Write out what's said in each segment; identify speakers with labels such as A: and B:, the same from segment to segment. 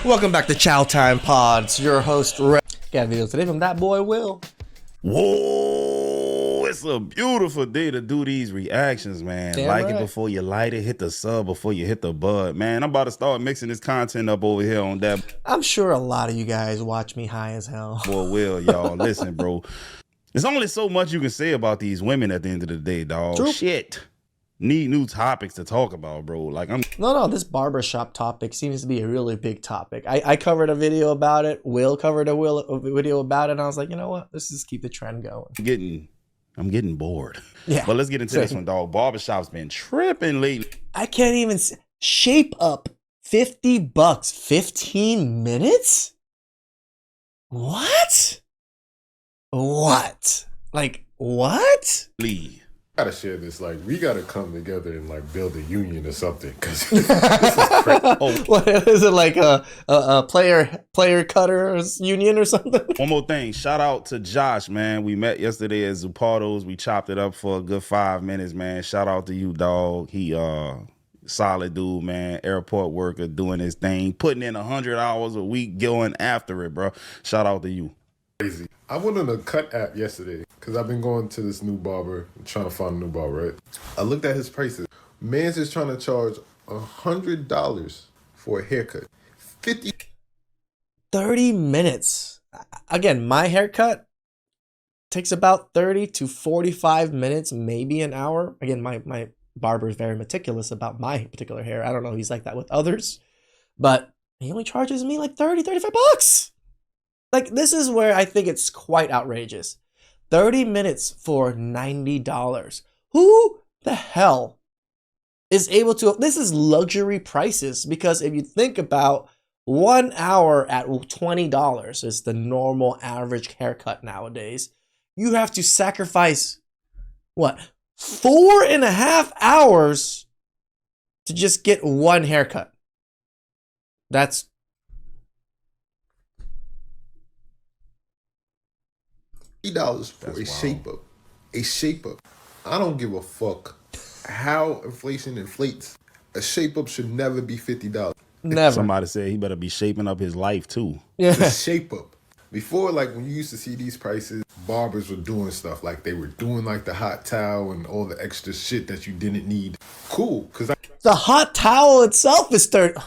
A: Welcome back to Chow Time Pods. Your host, Red. Got a video today from That Boy Will.
B: Whoa, it's a beautiful day to do these reactions, man.
A: Damn
B: like
A: right.
B: it before you light it, hit the sub before you hit the bud. Man, I'm about to start mixing this content up over here on That
A: I'm sure a lot of you guys watch me high as hell.
B: Boy Will, y'all. Listen, bro. There's only so much you can say about these women at the end of the day, dog.
A: True.
B: Shit. Need new topics to talk about, bro. Like,
A: No, this barbershop topic seems to be a really big topic. I covered a video about it. Will covered a video about it, and I was like, you know what? Let's just keep the trend going.
B: I'm getting bored.
A: Yeah.
B: But let's get into this one, dog. Barbershop's been tripping lately.
A: I can't even shape up $50. 15 minutes? What? What? Like, what?
B: Lee.
C: Gotta share this. Like, we gotta come together and like build a union or something. Cause this is crazy.
B: Oh,
A: What is it, like a player cutters union or something?
B: one more thing. Shout out to Josh, man. We met yesterday at Zupardo's. We chopped it up for a good 5 minutes, man. Shout out to you, dog. He solid dude, man. Airport worker doing his thing, putting in 100 hours a week, going after it, bro. Shout out to you.
C: Crazy. I went on a cut app yesterday because I've been going to this new barber, trying to find a new barber, right? I looked at his prices. Man's is trying to charge $100 for a haircut.
A: 30 minutes. Again, my haircut takes about 30 to 45 minutes, maybe an hour. Again, my barber is very meticulous about my particular hair. I don't know if he's like that with others, but he only charges me like 30, 35 bucks. Like, this is where I think it's quite outrageous. 30 minutes for $90. Who the hell is able to... This is luxury prices, because if you think about 1 hour at $20 is the normal average haircut nowadays, you have to sacrifice, what, 4.5 hours to just get one haircut. That's...
C: $50 for a shape up. A shape up. I don't give a fuck how inflation inflates. A shape up should never be $50.
A: Never.
B: Somebody said he better be shaping up his life too.
A: Yeah.
C: The shape up. Before, like when you used to see these prices, barbers were doing stuff like they were doing like the hot towel and all the extra shit that you didn't need. Cool, because
A: The hot towel itself is 30.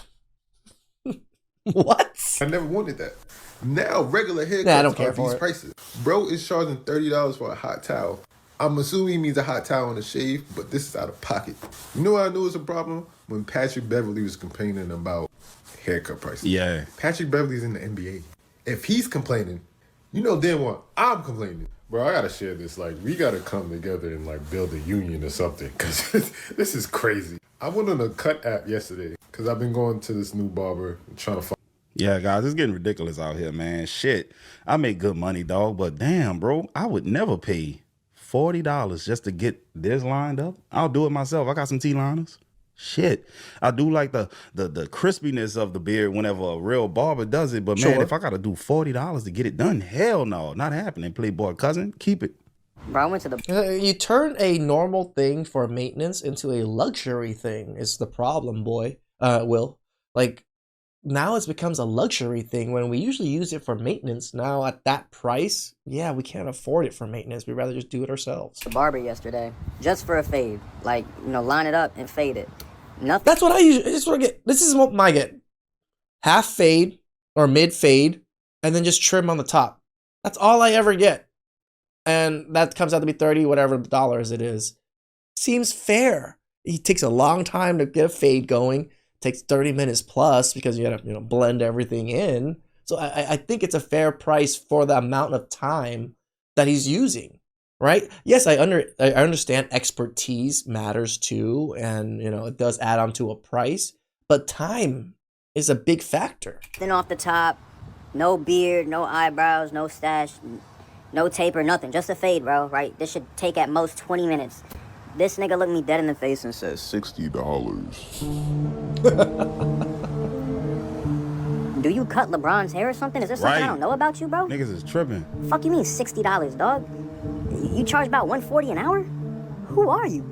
A: What?
C: I never wanted that. Now regular haircuts
A: Nah, I don't care
C: are
A: for
C: these
A: it.
C: prices. Bro is charging $30 for a hot towel. I'm assuming he means a hot towel and a shave, but this is out of pocket. You know what I knew was a problem? When Patrick Beverly was complaining about haircut prices.
B: Yeah.
C: Patrick Beverly's in the NBA. If he's complaining, you know damn well I'm complaining. Bro, I gotta share this. Like, we gotta come together and like build a union or something, because this is crazy. I went on a cut app yesterday because I've been going to this new barber and trying to find...
B: Yeah, guys, it's getting ridiculous out here, man. Shit, I make good money, dog, but damn, bro, I would never pay $40 just to get this lined up. I'll do it myself. I got some T-liners. Shit, I do like the crispiness of the beard whenever a real barber does it, but man,
A: Sure.
B: if I gotta do $40 to get it done, hell no, not happening. Playboy cousin, keep it.
D: Bro, I went to the
A: You turn a normal thing for maintenance into a luxury thing is the problem, boy. Will. Like, now it becomes a luxury thing when we usually use it for maintenance. Now at that price, yeah, we can't afford it for maintenance. We'd rather just do it ourselves.
D: barber yesterday just for a fade. Like, you know, line it up and fade it. Nothing.
A: That's what I usually, this is what I get. This is what I get. Half fade or mid fade, and then just trim on the top. That's all I ever get. And that comes out to be 30 whatever dollars it is. Seems fair. It takes a long time to get a fade going. Takes 30 minutes plus because you gotta, you know, blend everything in. So I think it's a fair price for the amount of time that he's using, right? Yes, I understand expertise matters too, and you know it does add on to a price, but time is a big factor.
D: Then off the top, no beard, no eyebrows, no stash, no taper, nothing. Just a fade, bro, right? This should take at most 20 minutes. This nigga looked me dead in the face and said,
C: $60.
D: do you cut LeBron's hair or something? Is there something
B: Right.
D: I don't know about you, bro?
B: Niggas is tripping.
D: Fuck you mean $60, dog? You charge about $140 an hour? Who are you?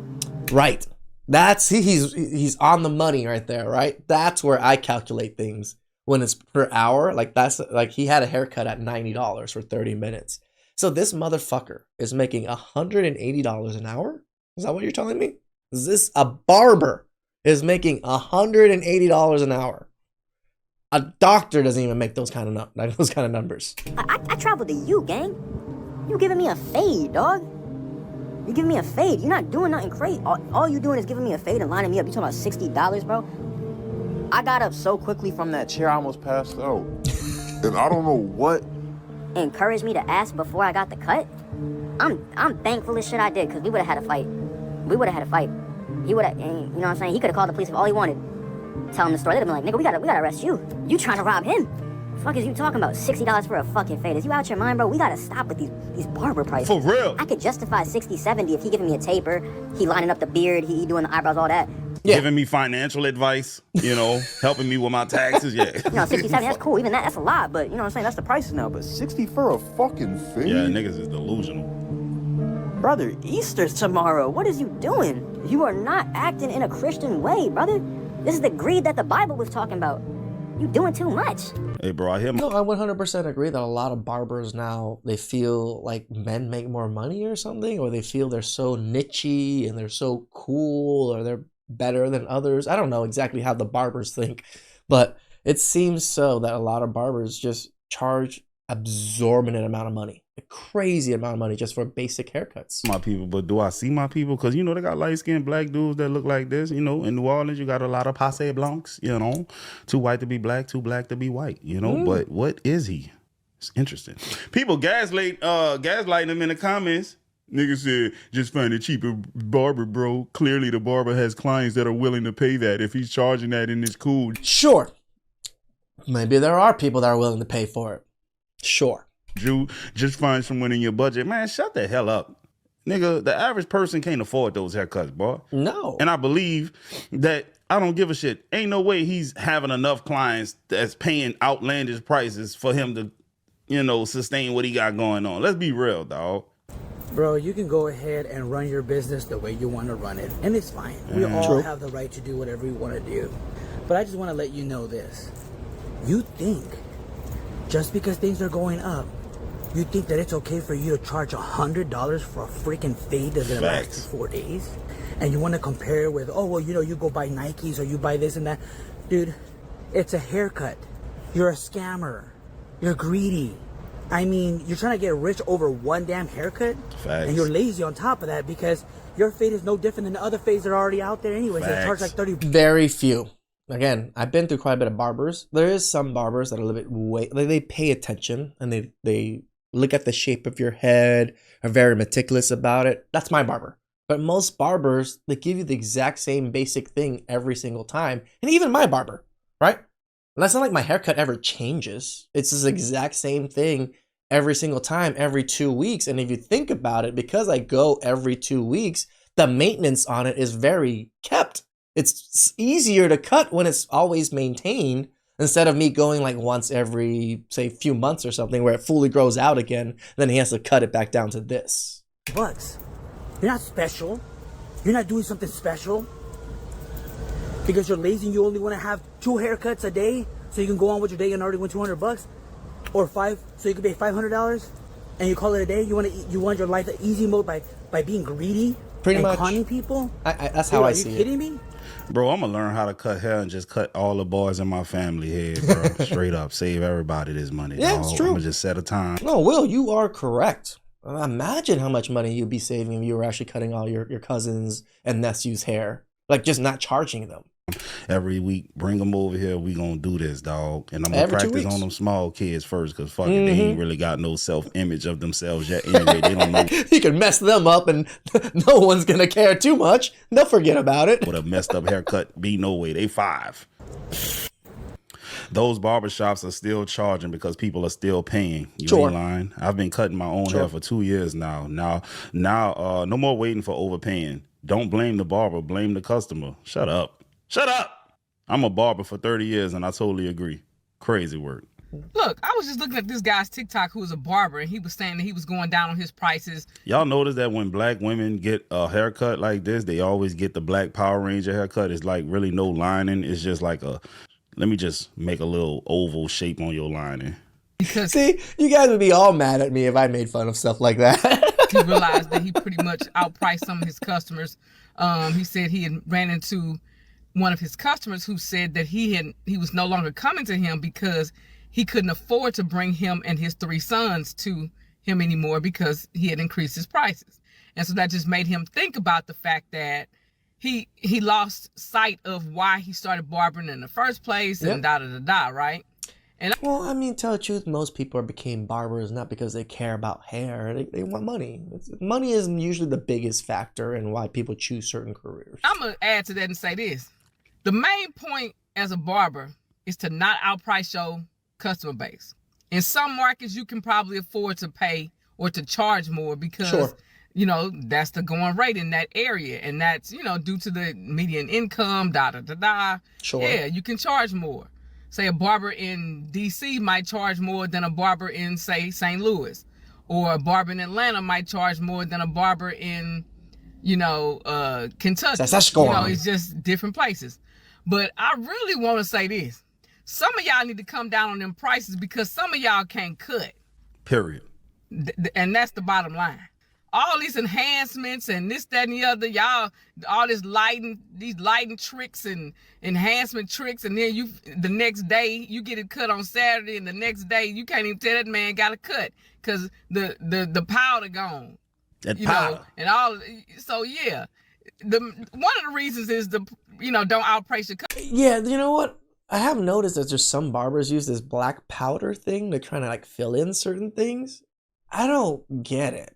A: Right. That's he's on the money right there, right? That's where I calculate things. when it's per hour, like that's like he had a haircut at $90 for 30 minutes. So this motherfucker is making $180 an hour? Is that what you're telling me? Is this a barber is making $180 an hour? A doctor doesn't even make those kind of numbers.
D: I traveled to you, gang. You giving me a fade, dog. You giving me a fade. You're not doing nothing crazy. All you doing is giving me a fade and lining me up. You talking about $60, bro? I got up so quickly from that chair, I almost passed out. And I don't know what encouraged me to ask before I got the cut. I'm thankful as shit I did, because we would have had a fight. We would have had a fight. He would have, you know what I'm saying? He could have called the police if all he wanted. Tell him the story. They'd have been like, nigga, we gotta arrest you. You trying to rob him? The fuck is you talking about? $60 for a fucking fade? Is you out your mind, bro? We gotta stop with these barber prices.
B: For real.
D: I could justify 60, 70 if he giving me a taper, he lining up the beard, he doing the eyebrows, all that.
A: Yeah.
B: Giving me financial advice, helping me with my taxes, yeah.
D: 60, 70, that's cool. Even that's a lot, but you know what I'm saying? That's the prices now. But
C: 60 for a fucking fade?
B: Yeah, niggas is delusional.
D: brother, Easter's tomorrow. What is you doing? You are not acting in a Christian way, brother. This is the greed that the Bible was talking about. You doing too much.
B: Hey, bro, I hear
A: No, I 100% agree that a lot of barbers now, they feel like men make more money or something, or they feel they're so nichey and they're so cool, or they're better than others. I don't know exactly how the barbers think, but it seems so that a lot of barbers just charge exorbitant amount of money, a crazy amount of money just for basic haircuts.
B: my people, but do I see my people? Because, they got light-skinned black dudes that look like this. In New Orleans, you got a lot of passe blancs, too white to be black, too black to be white, But what is he? It's interesting. People gaslighting him in the comments. Nigga said, just find a cheaper barber, bro. Clearly the barber has clients that are willing to pay that. If he's charging that, and it's cool.
A: Sure. Maybe there are people that are willing to pay for it. Sure.
B: Drew, just find someone in your budget. Man, shut the hell up. Nigga, the average person can't afford those haircuts, boy.
A: No.
B: And I believe that I don't give a shit. Ain't no way he's having enough clients that's paying outlandish prices for him to, sustain what he got going on. Let's be real, dog.
E: Bro, you can go ahead and run your business the way you want to run it, and it's fine. We all have the right to do whatever we want to do. But I just want to let you know this. You think, just because things are going up, you think that it's okay for you to charge $100 for a freaking fade that's gonna last you 4 days? And you want to compare it with, you go buy Nikes or you buy this and that. Dude, it's a haircut. You're a scammer. You're greedy. I mean, you're trying to get rich over one damn haircut,
B: Facts.
E: and you're lazy on top of that because your fade is no different than the other fades that are already out there anyways. They charge like 30.
A: Very few. Again, I've been through quite a bit of barbers. There is some barbers that are a little bit they pay attention and they look at the shape of your head, are very meticulous about it. That's my barber. But most barbers, they give you the exact same basic thing every single time. And even my barber, right? And that's not like my haircut ever changes. It's this exact same thing every single time, every 2 weeks. And if you think about it, because I go every 2 weeks, the maintenance on it is very kept. It's easier to cut when it's always maintained instead of me going like once every, say, few months or something where it fully grows out again. Then he has to cut it back down to this.
E: Bucks. You're not special. You're not doing something special. Because you're lazy and you only want to have 2 haircuts a day so you can go on with your day and already win $200, or 5 so you can pay $500 and you call it a day. You want your life an easy mode by being greedy,
A: Pretty
E: and
A: much.
E: conning people.
A: That's how I see it.
E: Are you kidding me?
B: Bro, I'm going to learn how to cut hair and just cut all the boys in my family head, bro. Straight up. Save everybody this money,
A: Yeah,
B: dog.
A: it's true.
B: I'm going to just set a time.
A: No, Will, you are correct. Imagine how much money you'd be saving if you were actually cutting all your cousins' and nephews' hair. Like, just not charging them.
B: Every week, bring them over here. We gonna do this, dog. And I'm gonna
A: Every 2
B: practice
A: weeks.
B: on them small kids first, because fuck it, they ain't really got no self-image of themselves yet. Anyway, they don't know
A: You can mess them up and no one's going to care too much. They'll forget about it.
B: what a messed up haircut be. No way. They 5. Those barbershops are still charging because people are still paying. You
A: Sure.
B: ain't lying. I've been cutting my own hair for 2 years now. Now, no more waiting for overpaying. Don't blame the barber. Blame the customer. Shut up. Shut up. I'm a barber for 30 years, and I totally agree. Crazy work.
F: Look, I was just looking at this guy's TikTok who was a barber, and he was saying that he was going down on his prices.
B: Y'all notice that when black women get a haircut like this, they always get the Black Power Ranger haircut. It's like really no lining. It's just like let me just make a little oval shape on your lining.
F: Because
A: See, you guys would be all mad at me if I made fun of stuff like that.
F: he realized that he pretty much outpriced some of his customers. He said he had ran into one of his customers who said that he was no longer coming to him because he couldn't afford to bring him and his 3 sons to him anymore because he had increased his prices. And so that just made him think about the fact that he lost sight of why he started barbering in the first place and right?
A: Well, I mean, tell the truth, most people became barbers not because they care about hair. They want money. Money is usually the biggest factor in why people choose certain careers.
F: I'm going to add to that and say this. The main point as a barber is to not outprice your customer base. In some markets, you can probably afford to pay or to charge more because, you know, that's the going rate in that area. And that's, you know, due to the median income,
A: Sure.
F: Yeah, you can charge more. Say a barber in DC might charge more than a barber in, say, St. Louis. Or a barber in Atlanta might charge more than a barber in, you know, Kentucky. You know, it's just different places. But I really want to say this. Some of y'all need to come down on them prices because some of y'all can't cut.
B: Period.
F: And that's the bottom line. All these enhancements and this, that, and the other, y'all, all this these lighting tricks and enhancement tricks, and then the next day you get it cut on Saturday, and the next day you can't even tell that man got a cut because the powder gone.
B: That powder.
F: Know, and all. So yeah, one of the reasons is don't outprice your cut.
A: Yeah, you know what? I have noticed that there's some barbers use this black powder thing to kind of like fill in certain things. I don't get it.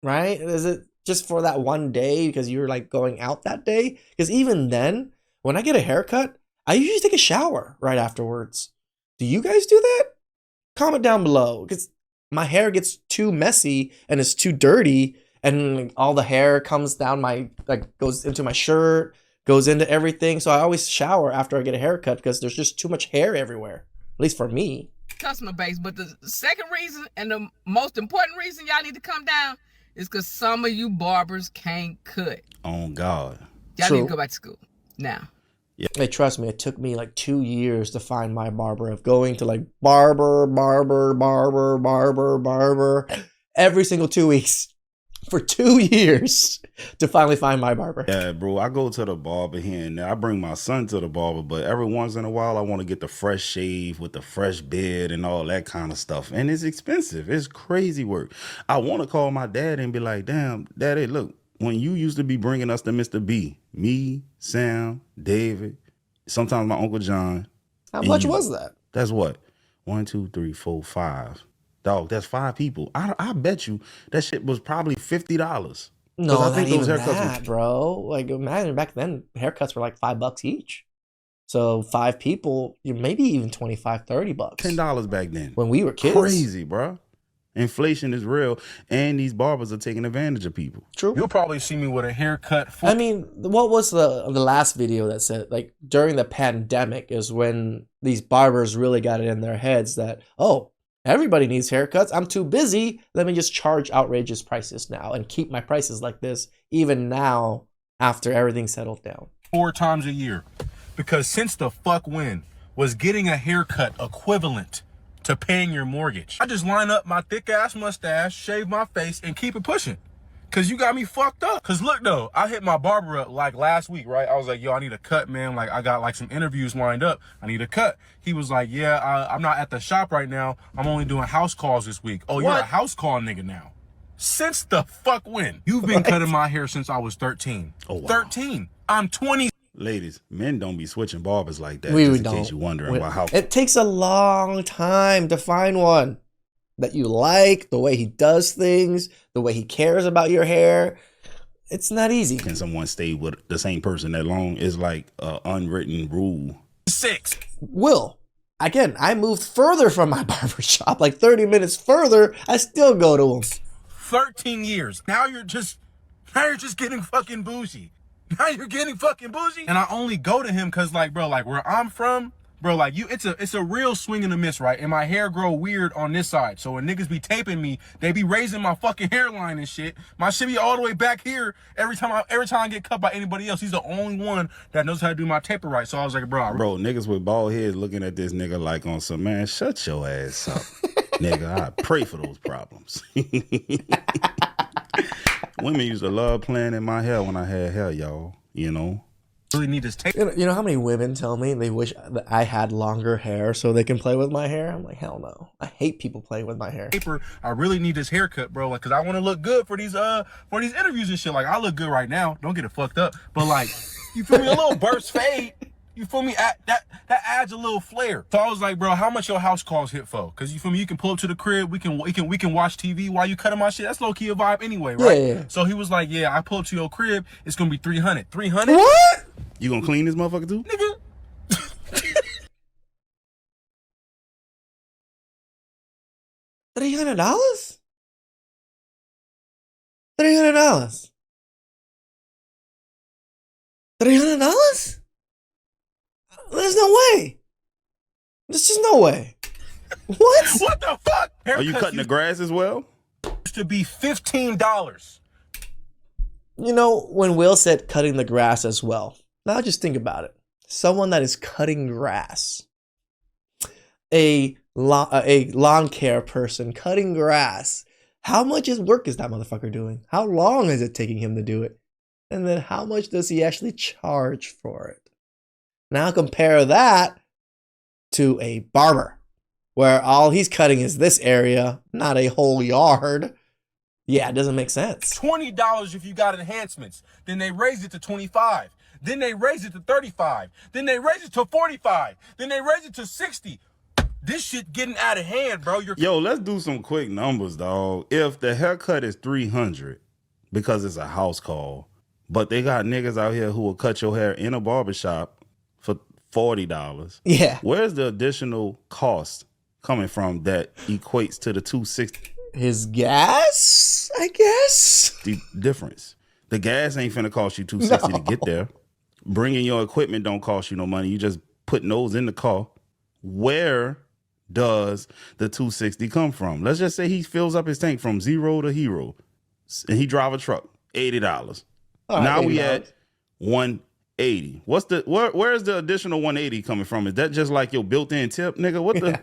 A: Right? Is it just for that one day because you're like going out that day? Because even then, when I get a haircut, I usually take a shower right afterwards. Do you guys do that? Comment down below because my hair gets too messy and it's too dirty, and like, all the hair comes down goes into my shirt, goes into everything. So I always shower after I get a haircut because there's just too much hair everywhere. At least for me.
F: Customer base. But the second reason and the most important reason y'all need to come down is because some of you barbers can't cut.
B: On God.
F: Y'all need to go back to school now.
A: Yeah. Hey, trust me, it took me like 2 years to find my barber, of going to like barber every single 2 weeks for 2 years to finally find my barber.
B: Yeah, bro, I go to the barber here and there. I bring my son to the barber, but every once in a while I want to get the fresh shave with the fresh beard and all that kind of stuff. And it's expensive. It's crazy work. I want to call my dad and be like, damn, daddy, look, when you used to be bringing us to Mr. B, me, Sam, David, sometimes my Uncle John.
A: How much was that?
B: That's what? 1, 2, 3, 4, 5. Dog, that's 5 people. I bet you that shit was probably $50.
A: No,
B: I think
A: not
B: those
A: even
B: haircuts
A: that, bro. Like, imagine back then, haircuts were like $5 each. So 5 people, you maybe even $25, $30.
B: $10 back then.
A: When we were kids.
B: Crazy, bro. Inflation is real, and these barbers are taking advantage of people.
A: True.
G: You'll probably see me with a haircut.
A: I mean, what was the last video that said, like, during the pandemic is when these barbers really got it in their heads that, oh, everybody needs haircuts. I'm too busy. Let me just charge outrageous prices now and keep my prices like this even now after everything settled down.
G: 4 times a year. Because since the fuck when was getting a haircut equivalent to paying your mortgage? I just line up my thick ass mustache, shave my face, and keep it pushing. Cause you got me fucked up. Cause look though, I hit my barber up like last week, right? I was like, yo, I need a cut, man. Like I got like some interviews lined up. I need a cut. He was like, yeah, I'm not at the shop right now. I'm only doing house calls this week. Oh, you're a house call nigga now. Since the fuck when? You've been cutting my hair since I was 13.
B: Oh, wow.
G: 13. I'm 20.
B: Ladies, men don't be switching barbers like that.
A: We
B: just in
A: don't.
B: case you're wondering why. How
A: it takes a long time to find one that you like, the way he does things, the way he cares about your hair. It's not easy.
B: Can someone stay with the same person that long? It's like an unwritten rule.
G: 6.
A: Will, again, I moved further from my barber shop, like 30 minutes further. I still go to him.
G: 13 years. Now you're just getting fucking bougie. Now you're getting fucking bougie. And I only go to him because, like, bro, like where I'm from, Bro, like it's a real swing and a miss, right? And my hair grow weird on this side. So when niggas be taping me, they be raising my fucking hairline and shit. My shit be all the way back here every time I get cut by anybody else. He's the only one that knows how to do my taper right. So I was like, bro,
B: Niggas with bald heads looking at this nigga like on some, man, shut your ass up. Nigga, I pray for those problems. Women used to love playing in my hair when I had hair, y'all, you know.
G: really need this taper.
A: You know how many women tell me they wish that I had longer hair so they can play with my hair? I'm like, hell no. I hate people playing with my hair.
G: I really need this haircut, bro. Like, cause I want to look good for these interviews and shit. Like, I look good right now. Don't get it fucked up. But like, you feel me? A little burst fade. You feel me? That adds a little flair. So I was like, bro, how much your house calls hit for? Cause you feel me? You can pull up to the crib. We can watch TV while you cutting my shit. That's low key a vibe anyway, right?
A: Yeah.
G: So he was like, yeah, I pull up to your crib. It's gonna be 300. 300?
A: What?
B: You gonna clean this motherfucker too?
G: Nigga.
A: $300? $300? $300? There's no way. There's just no way. What?
G: What the fuck?
B: Are you cutting the grass as well?
G: Used to be $15.
A: You know, when Will said cutting the grass as well, now just think about it. Someone that is cutting grass, a lawn care person cutting grass, how much work is that motherfucker doing? How long is it taking him to do it? And then how much does he actually charge for it? Now compare that to a barber, where all he's cutting is this area, not a whole yard. Yeah, it doesn't make sense.
G: $20 if you got enhancements. Then they raised it to 25. Then they raised it to 35. Then they raised it to 45. Then they raised it to 60. This shit getting out of hand, bro.
B: Yo, let's do some quick numbers, dog. If the haircut is $300 because it's a house call, but they got niggas out here who will cut your hair in a barbershop for $40.
A: Yeah.
B: Where's the additional cost coming from that equates to the $260?
A: His gas, I guess.
B: The difference. The gas ain't finna cost you $260 to get there. Bringing your equipment don't cost you no money. You just putting those in the car. Where does the $260 come from? Let's just say he fills up his tank from zero to hero, and he drive a truck, $80.
A: Right,
B: now
A: $80.
B: we at $180. Where's the additional $180 coming from? Is that just like your built-in tip, nigga? What the?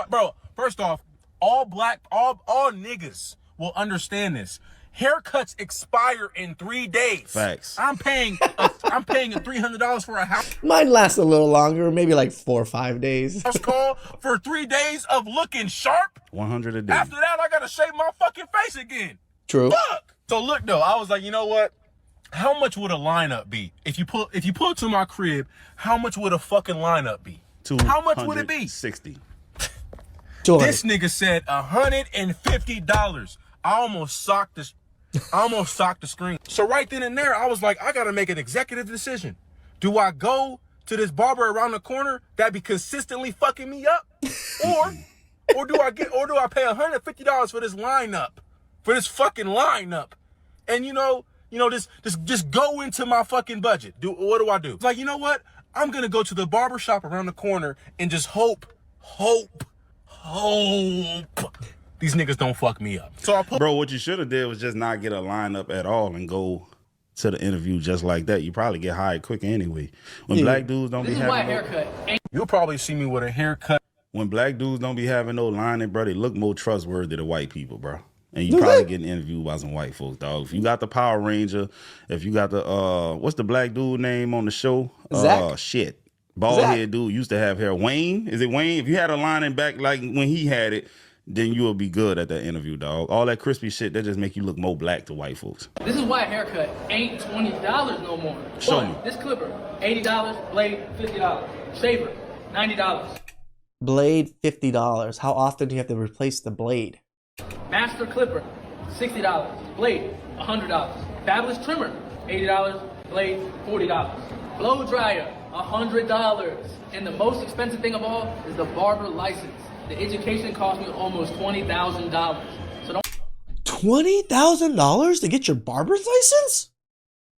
G: Bro, first off, all niggas will understand this. Haircuts expire in 3 days.
B: Facts.
G: I'm paying $300 for a house
A: Mine lasts a little longer, maybe like 4 or 5 days.
G: call for 3 days of looking sharp.
B: 100 a day.
G: After that, I gotta shave my fucking face again.
A: True.
G: Fuck. So look though, I was like, you know what? How much would a lineup be? If you pull it to my crib, how much would a fucking lineup be? How much would it be?
B: 60.
A: 200.
G: This nigga said $150. I almost socked the screen. So right then and there, I was like, I gotta make an executive decision. Do I go to this barber around the corner that be consistently fucking me up, or do I pay $150 for this lineup, for this fucking lineup, and just go into my fucking budget? What do I do? It's like, you know what? I'm gonna go to the barber shop around the corner and just hope these niggas don't fuck me up. So
B: Bro, what you should have did was just not get a lineup at all and go to the interview just like that. You probably get hired quicker anyway. When black dudes don't be having
G: you'll probably see me with a haircut.
B: when black dudes don't be having no lining, bro, they look more trustworthy than white people, bro. And you probably getting interviewed by some white folks, dog. If you got the Power Ranger, if you got the what's the black dude name on the show?
A: Zach.
B: Shit. Bald head dude used to have hair. Wayne? Is it Wayne? If you had a lining back like when he had it, then you will be good at that interview, dog. All that crispy shit, that just make you look more black to white folks.
H: This is why a haircut ain't $20 no more.
B: Show me.
H: This clipper, $80, blade, $50. Shaver, $90.
A: Blade, $50. How often do you have to replace the blade?
H: Master clipper, $60. Blade, $100. Fabulous trimmer, $80. Blade, $40. Blow dryer, $100. And the most expensive thing of all is the barber license. The education cost me almost $20,000. So don't
A: $20,000 to get your barber's license?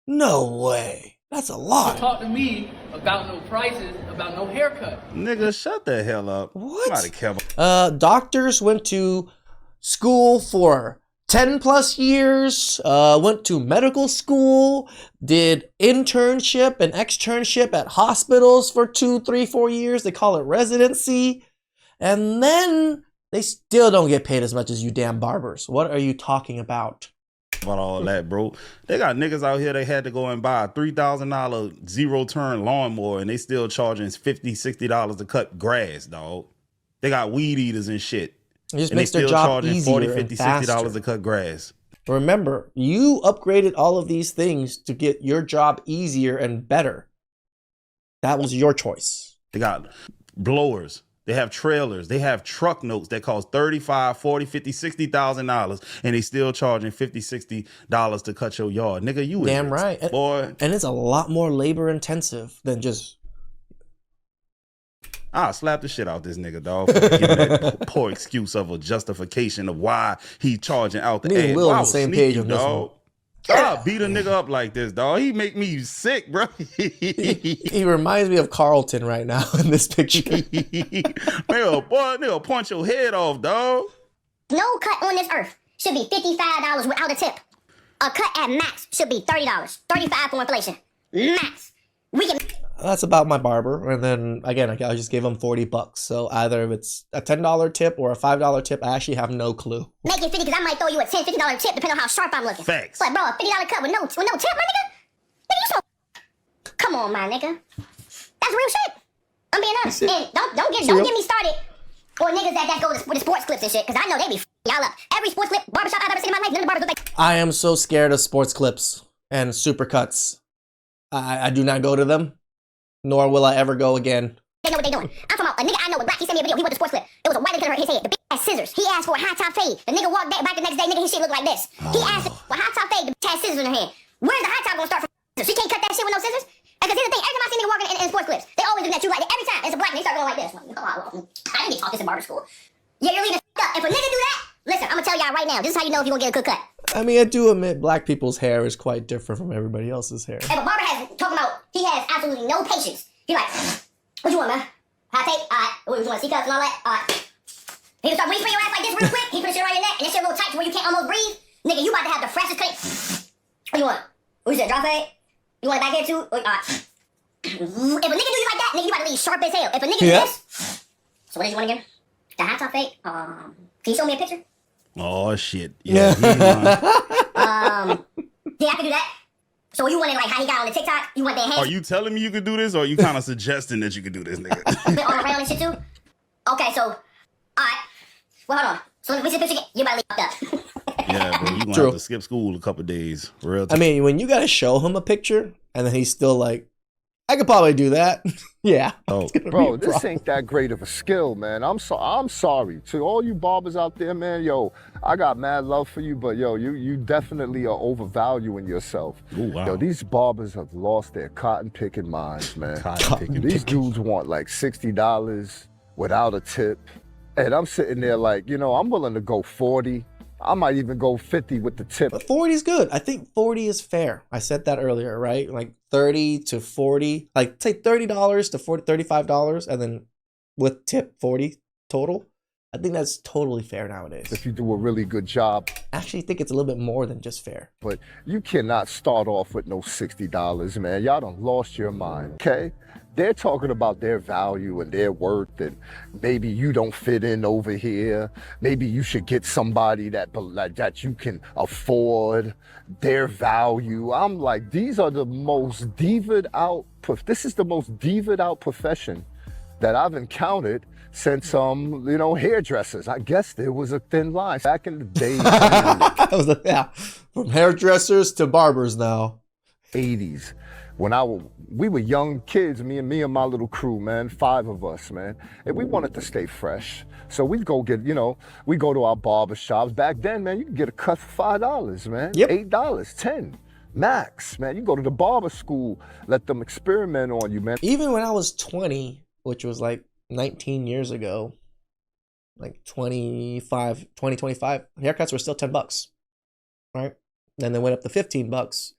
A: No way. That's a lot.
H: Talk to me about no prices, about no haircut.
B: Nigga, shut the hell up.
A: What?
B: Nobody care about
A: Doctors went to school for 10 plus years, went to medical school, did internship and externship at hospitals for 2, 3, 4 years. They call it residency. And then they still don't get paid as much as you damn barbers. What are you talking about?
B: all that, bro. They got niggas out here, they had to go and buy a $3,000 zero-turn lawnmower, and they still charging $50, $60 to cut grass, dog. They got weed eaters and shit.
A: It just
B: and
A: makes
B: they
A: their
B: still
A: job
B: charging
A: easier
B: $40,
A: and
B: $50,
A: faster.
B: $60 to cut grass.
A: Remember, you upgraded all of these things to get your job easier and better. That was your choice.
B: They got blowers. They have trailers. They have truck notes that cost $35, $40, $50, $60,000, and they still charging $50, $60 to cut your yard. Nigga, you
A: Damn
B: idiots,
A: right.
B: boy.
A: And it's a lot more labor intensive than just...
B: I'll slap the shit out this nigga, dog, for giving that poor excuse of a justification of why he charging out the
A: Me and
B: ad.
A: Will
B: Boy,
A: on
B: I
A: the
B: will
A: same
B: sneak
A: page
B: you,
A: on this
B: dog. I'll beat a nigga up like this, dog. He make me sick, bro.
A: He reminds me of Carlton right now in this picture.
B: Nigga, punch your head off, dog.
I: No cut on this earth should be $55 without a tip. A cut at max should be $30, $35 for inflation. Max. We can
A: That's about my barber. And then again, I just gave him $40. So either if it's a $10 tip or a $5 tip, I actually have no clue.
I: make it 50 because I might throw you a $10, $50 tip depending on how sharp I'm looking.
B: Facts.
I: But bro, a $50 cut with no tip, my nigga? Nigga, you so... Come on, my nigga. That's real shit. I'm being honest. And don't get me started on niggas that go with the sports clips and shit, because I know they be y'all up. Every sports clip, barbershop I've ever seen in my life, none of the barbers look like...
A: I am so scared of sports clips and supercuts. I do not go to them, nor will I ever go again.
I: They know what they doing. I'm talking about a nigga I know with black. He sent me a video. He went to sports clip. It was a white nigga hurt his head. The bitch had scissors. He asked for a high top fade. The nigga walked back the next day. Nigga, his shit looked like this. He asked for a high top fade. The bitch had scissors in her hand. Where's the high top gonna start from? She can't cut that shit with no scissors. Because here's the thing. Every time I see nigga walking in sports clips, they always do that too. Like every time it's a black nigga, they start going like this. I didn't get taught this in barber school. Yeah, you're leaving up. If a nigga do that, listen, I'm gonna tell y'all right now. This is how you know if you're gonna get a good cut.
A: I mean, I do admit black people's hair is quite different from everybody else's hair.
I: If a barber has talking about he has absolutely no patience. He like, what you want, man? High tape? Alright. What you want, C-cups and all that? Alright. He can start breathing for your ass like this real quick. He put shit around your neck and that shit a little tight to where you can't almost breathe. Nigga, you about to have the freshest cut. What you want? What you said, drop fade? You want it back here too? Alright. If a nigga do you like that, nigga, you about to leave sharp as hell. If a nigga do this, so what did you want again? The high top fade? Can you show me a picture?
B: Oh shit. Yeah.
I: Yeah, I can do that. So you want it like how he got on the TikTok? You want their hands
B: Are you telling me you could do this, or are you kind of suggesting that you could do this, nigga?
I: all around and shit too? Okay, so, alright. Well, hold on. So let me see the picture again. You about to leave fucked up.
B: Yeah, bro. You gonna
A: True.
B: have to skip school a couple days. Real
A: I mean, when you gotta show him a picture and then he's still like, I could probably do that. Yeah.
B: Oh,
A: It's gonna be
J: Bro,
A: a
J: this
A: problem.
J: ain't that great of a skill, man. I'm sorry to all you barbers out there, man. Yo, I got mad love for you, but yo, you definitely are overvaluing yourself.
B: Ooh, wow.
J: Yo, these barbers have lost their cotton picking minds, man.
B: Cotton
J: These dudes want like $60 without a tip, and I'm sitting there like, I'm willing to go 40. I might even go 50 with the tip.
A: But 40 is good. I think 40 is fair. I said that earlier, right? Like 30 to 40, like say $30 to $40, $35, and then with tip 40 total. I think that's totally fair nowadays.
J: If you do a really good job.
A: I actually think it's a little bit more than just fair.
J: But you cannot start off with no $60, man. Y'all done lost your mind, okay? They're talking about their value and their worth, and maybe you don't fit in over here. Maybe you should get somebody that you can afford their value. I'm like, these are the most divaed out, this is the most divaed out profession that I've encountered since hairdressers. I guess there was a thin line back in the day.
A: Yeah, from hairdressers to barbers now.
J: 80s. When we were young kids, me and my little crew, man, 5 of us, man, and we wanted to stay fresh. So we'd go get, we go to our barber shops. Back then, man, you could get a cut for $5, man.
A: Yep.
J: $8, $10, max, man. You go to the barber school, let them experiment on you, man.
A: Even when I was 20, which was like 19 years ago, like 25, haircuts were still $10, right? Then they went up to $15.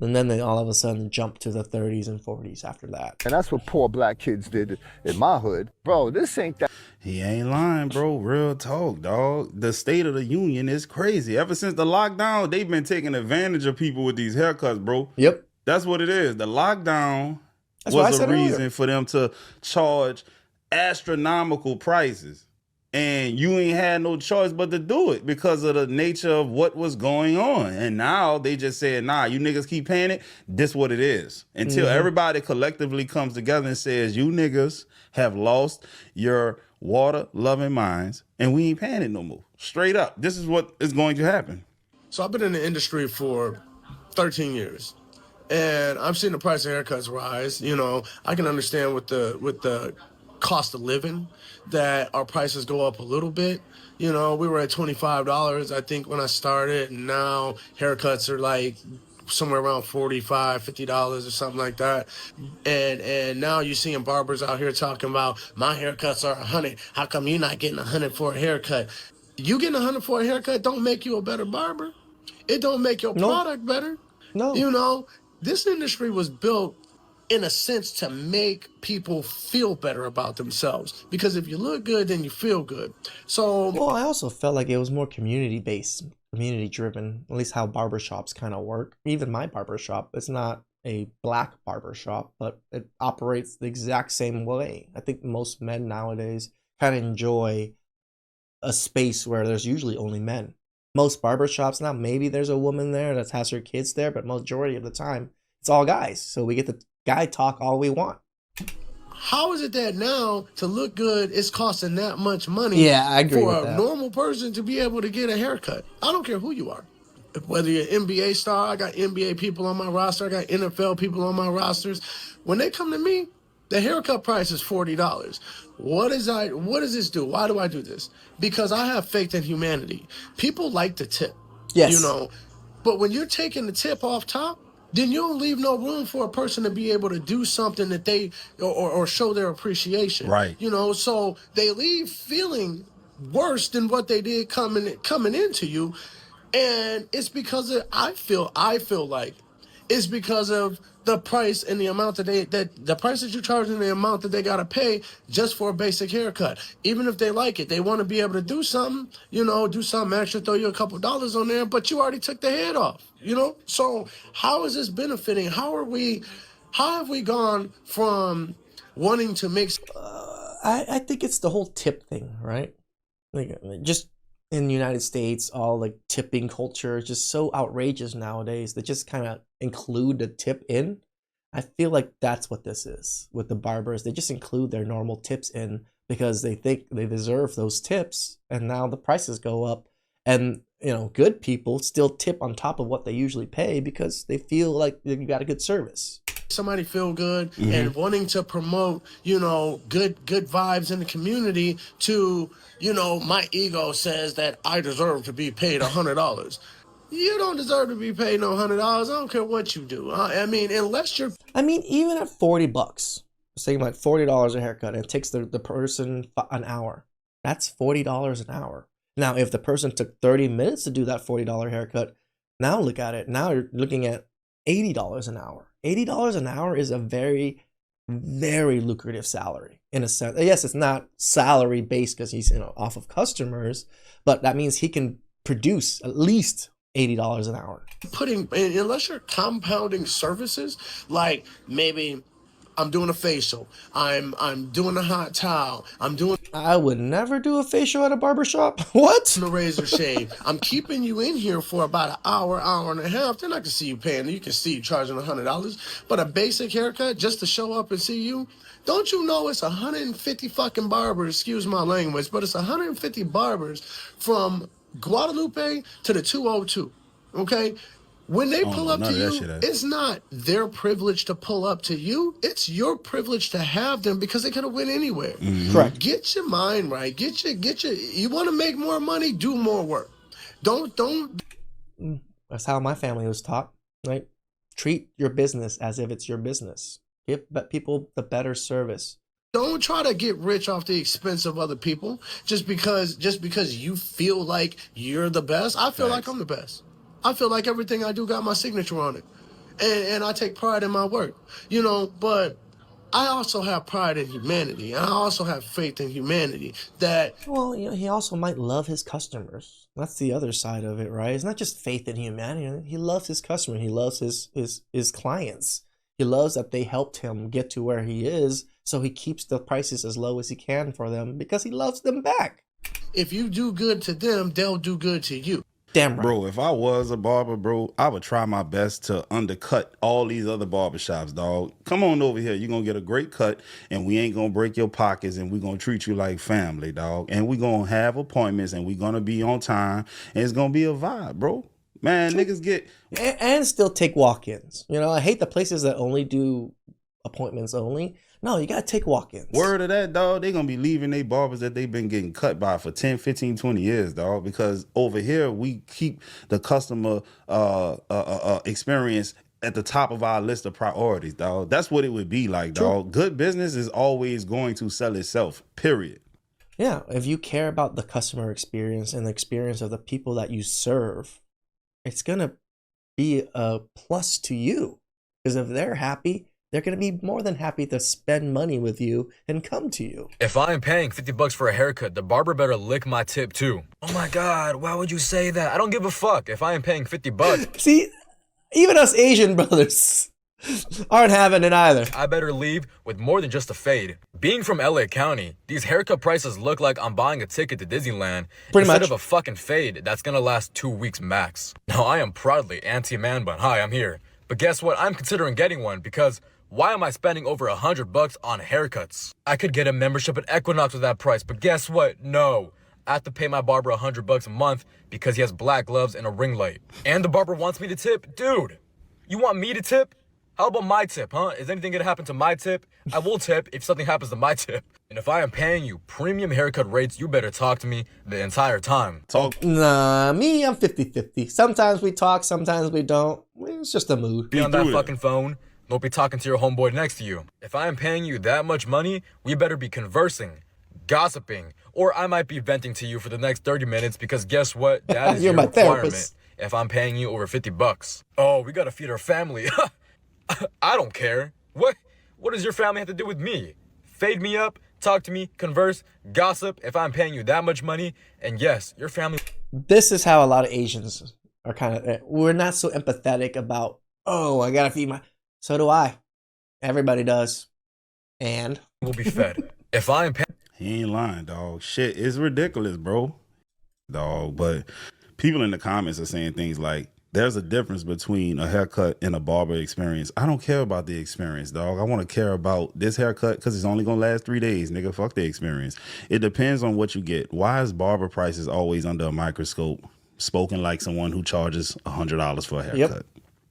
A: And then they all of a sudden jump to the 30s and 40s after that.
J: And that's what poor black kids did in my hood. Bro, this ain't that.
B: He ain't lying, bro. Real talk, dog. The state of the union is crazy. Ever since the lockdown, they've been taking advantage of people with these haircuts, bro.
A: Yep.
B: That's what it is. The lockdown
A: That's what I
B: was a
A: said
B: reason
A: earlier.
B: for them to charge astronomical prices. And you ain't had no choice but to do it because of the nature of what was going on. And now they just said, nah, you niggas keep paying it. This what it is. Until everybody collectively comes together and says, you niggas have lost your water-loving minds and we ain't paying it no more. Straight up. This is what is going to happen.
K: So I've been in the industry for 13 years. And I've seen the price of haircuts rise. You know, I can understand with the cost of living that our prices go up a little bit. You know, we were at $25, I think, when I started, and now haircuts are like somewhere around $45, $50 or something like that. And now you're seeing barbers out here talking about my haircuts are $100. How come you're not getting $100 for a haircut? You getting $100 for a haircut don't make you a better barber. It don't make your product better.
A: No.
K: You know, this industry was built in a sense to make people feel better about themselves, because if you look good, then you feel good. So,
A: well, I also felt like it was more community-based, community-driven, at least how barbershops kind of work. Even my barbershop, it's not a black barbershop, but it operates the exact same way. I think most men nowadays kind of enjoy a space where there's usually only men. Most barbershops now, maybe there's a woman there that has her kids there, but majority of the time, it's all guys. So we get the guy talk all we want.
K: how is it that now to look good is costing that much money?
A: Yeah, I agree
K: for
A: with
K: a
A: that.
K: normal person to be able to get a haircut. I don't care who you are. Whether you're an NBA star, I got NBA people on my roster, I got NFL people on my rosters. When they come to me, the haircut price is $40. What does this do? Why do I do this? Because I have faith in humanity. People like to tip.
A: Yes.
K: You know, but when you're taking the tip off top, then you don't leave no room for a person to be able to do something that they or show their appreciation.
B: Right.
K: You know, so they leave feeling worse than what they did coming into you. And it's because of, I feel like it's because of the price and the amount that the price that you charge and the amount that they gotta pay just for a basic haircut. Even if they like it, they want to be able to do something, you know, do something extra, throw you a couple dollars on there, but you already took the head off, you know? So how is this benefiting? How have we gone from wanting to make
A: I think it's the whole tip thing, right? Like just in the United States, all like tipping culture is just so outrageous nowadays. They just kind of include the tip in. I feel like that's what this is with the barbers. They just include their normal tips in because they think they deserve those tips, and now the prices go up. And you know, good people still tip on top of what they usually pay because they feel like you got a good service.
K: Somebody feel good and wanting to promote, you know, good vibes in the community to, you know, my ego says that I deserve to be paid $100. You don't deserve to be paid no $100. I don't care what you do. I mean, unless you're...
A: I mean, even at $40, saying like $40 a haircut, and it takes the person an hour. That's $40 an hour. Now, if the person took 30 minutes to do that $40 haircut, now look at it. Now you're looking at $80 an hour. $80 an hour is a very, very lucrative salary in a sense. Yes, it's not salary based because he's, you know, off of customers, but that means he can produce at least $80 an hour.
K: Unless you're compounding services, like maybe I'm doing a facial, I'm doing a hot towel,
A: I would never do a facial at a barbershop. What?
K: a razor shave. I'm keeping you in here for about an hour and a half. Then I can see you paying. You can see you charging $100. But a basic haircut just to show up and see you, don't you know it's 150 fucking barbers, excuse my language, but it's 150 barbers from Guadalupe to the 202, okay? When they pull up to you, it's not their privilege to pull up to you. It's your privilege to have them because they could have went anywhere.
A: Correct.
K: Get your mind right. You want to make more money, do more work. Don't.
A: That's how my family was taught, right? Treat your business as if it's your business. Give people the better service.
K: Don't try to get rich off the expense of other people just because you feel like you're the best. I feel like I'm the best. I feel like everything I do got my signature on it. and I take pride in my work, you know, but I also have pride in humanity. And I also have faith in humanity that...
A: Well, you know, he also might love his customers. That's the other side of it, right? It's not just faith in humanity. He loves his customer. He loves his clients. He loves that they helped him get to where he is, so he keeps the prices as low as he can for them because he loves them back.
K: If you do good to them, they'll do good to you.
A: Damn right.
B: Bro, if I was a barber, bro, I would try my best to undercut all these other barbershops, dog. Come on over here. You're going to get a great cut, and we ain't going to break your pockets, and we're going to treat you like family, dog. And we're going to have appointments, and we're going to be on time, and it's going to be a vibe, bro. Man, niggas get...
A: And still take walk-ins. You know, I hate the places that only do appointments only. No, you got to take walk-ins.
B: Word of that, dog, they going to be leaving they barbers that they've been getting cut by for 10, 15, 20 years, dog, because over here we keep the customer experience at the top of our list of priorities, dog. That's what it would be like, dog. Good business is always going to sell itself, period.
A: Yeah, if you care about the customer experience and the experience of the people that you serve, it's going to be a plus to you. Because if they're happy, they're going to be more than happy to spend money with you and come to you.
L: If I'm paying $50 for a haircut, the barber better lick my tip too. Oh my God, why would you say that? I don't give a fuck if I am paying $50.
A: See, even us Asian brothers aren't having it either.
L: I better leave with more than just a fade. Being from LA County, these haircut prices look like I'm buying a ticket to Disneyland instead of a fucking fade that's gonna last 2 weeks max. Now I am proudly anti-man bun. Hi, I'm here. But guess what? I'm considering getting one because why am I spending over $100 on haircuts? I could get a membership at Equinox with that price, but guess what? No. I have to pay my barber $100 a month because he has black gloves and a ring light. And the barber wants me to tip? Dude, you want me to tip? How about my tip, huh? Is anything gonna happen to my tip? I will tip if something happens to my tip. And if I am paying you premium haircut rates, you better talk to me the entire time.
A: Nah, me, I'm 50-50. Sometimes we talk, sometimes we don't. It's just a mood.
L: Be on that fucking phone. Don't be talking to your homeboy next to you. If I am paying you that much money, we better be conversing, gossiping, or I might be venting to you for the next 30 minutes because guess what? That is
A: You're
L: your
A: my
L: requirement
A: therapist.
L: if I'm paying you over $50. Oh, we gotta feed our family. I don't care. What does your family have to do with me? Fade me up, talk to me, converse, gossip if I'm paying you that much money, and yes, your family...
A: This is how a lot of Asians are kind of... We're not so empathetic about, oh, I gotta feed my... So do I. Everybody does. And?
L: Will be fed. If I am paying...
B: He ain't lying, dog. Shit, it's ridiculous, bro. Dog, but people in the comments are saying things like, there's a difference between a haircut and a barber experience. I don't care about the experience, dog. I want to care about this haircut because it's only going to last 3 days, nigga. Fuck the experience. It depends on what you get. Why is barber prices always under a microscope? Spoken like someone who charges $100 for a haircut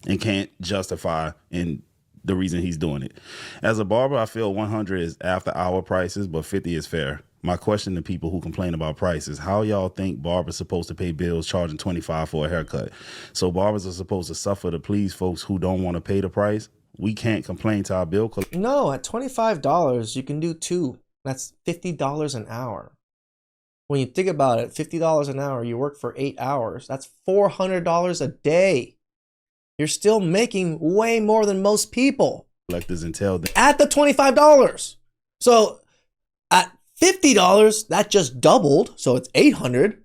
B: and can't justify in the reason he's doing it. As a barber, I feel 100 is after hour prices, but 50 is fair. My question to people who complain about prices, how y'all think barbers supposed to pay bills charging $25 for a haircut? So barbers are supposed to suffer to please folks who don't want to pay the price? We can't complain to our bill collector.
A: No, at $25, you can do two. That's $50 an hour. When you think about it, $50 an hour, you work for 8 hours. That's $400 a day. You're still making way more than most people.
B: Collectors and tell them.
A: At the $25. So at $50, that just doubled. So it's $800.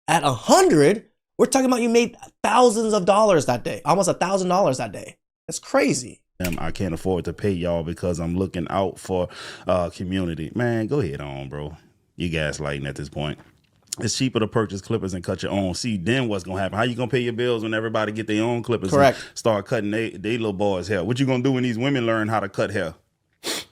A: At $100, we're talking about you made thousands of dollars that day. Almost $1,000 that day. That's crazy.
B: I can't afford to pay y'all because I'm looking out for community. Man, go ahead on, bro. You gaslighting at this point. It's cheaper to purchase clippers and cut your own. See, then what's going to happen? How you going to pay your bills when everybody get their own clippers?
A: Correct.
B: And start cutting they little boys' hair? What you going to do when these women learn how to cut hair?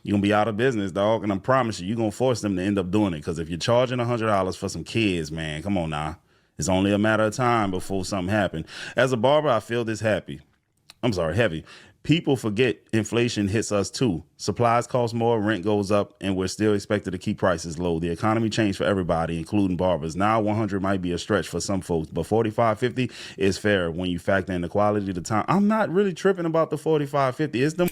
B: You're going to be out of business, dog. And I promise you, you're going to force them to end up doing it. Because if you're charging $100 for some kids, man, come on now. It's only a matter of time before something happens. As a barber, I feel this heavy. People forget inflation hits us too. Supplies cost more, rent goes up, and we're still expected to keep prices low. The economy changed for everybody, including barbers. Now 100 might be a stretch for some folks, but 45, 50 is fair when you factor in the quality of the time. I'm not really tripping about the 45, 50. It's the...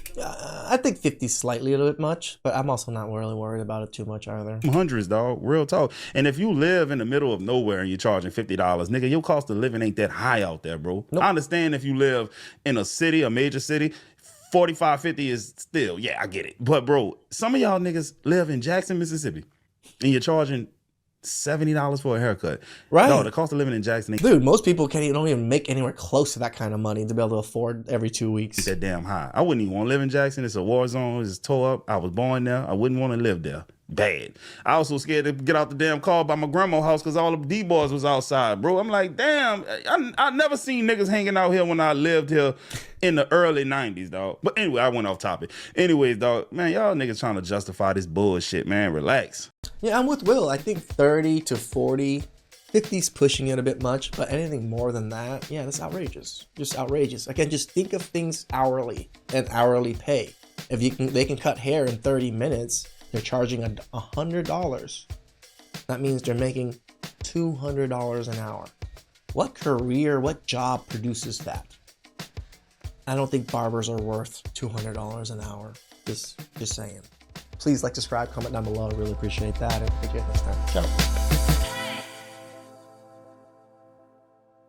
A: I think 50 is slightly a little bit much, but I'm also not really worried about it too much either.
B: Hundreds, dog. Real talk. And if you live in the middle of nowhere and you're charging $50, nigga, your cost of living ain't that high out there, bro. Nope. I understand if you live in a city, a major city, 45, 50 is still, yeah, I get it. But, bro, some of y'all niggas live in Jackson, Mississippi, and you're charging $70 for a haircut.
A: Right.
B: No, the cost of living in Jackson.
A: Dude, most people don't even make anywhere close to that kind of money to be able to afford every 2 weeks.
B: That damn high. I wouldn't even want to live in Jackson. It's a war zone. It's tore up. I was born there. I wouldn't want to live there. Bad. I was so scared to get out the damn car by my grandma's house because all the D-boys was outside, bro. I'm like, damn, I never seen niggas hanging out here when I lived here in the early 90s, dog. But anyway, I went off topic. Anyways, dog, man, y'all niggas trying to justify this bullshit, man. Relax.
A: Yeah, I'm with Will. I think 30 to 40, 50's pushing it a bit much, but anything more than that, yeah, that's outrageous. Just outrageous. Again, just think of things hourly and hourly pay. If they can cut hair in 30 minutes, they're charging $100. That means they're making $200 an hour. What career, what job produces that? I don't think barbers are worth $200 an hour. Just saying. Please like, subscribe, comment down below. I really appreciate that. And catch you next time. Ciao.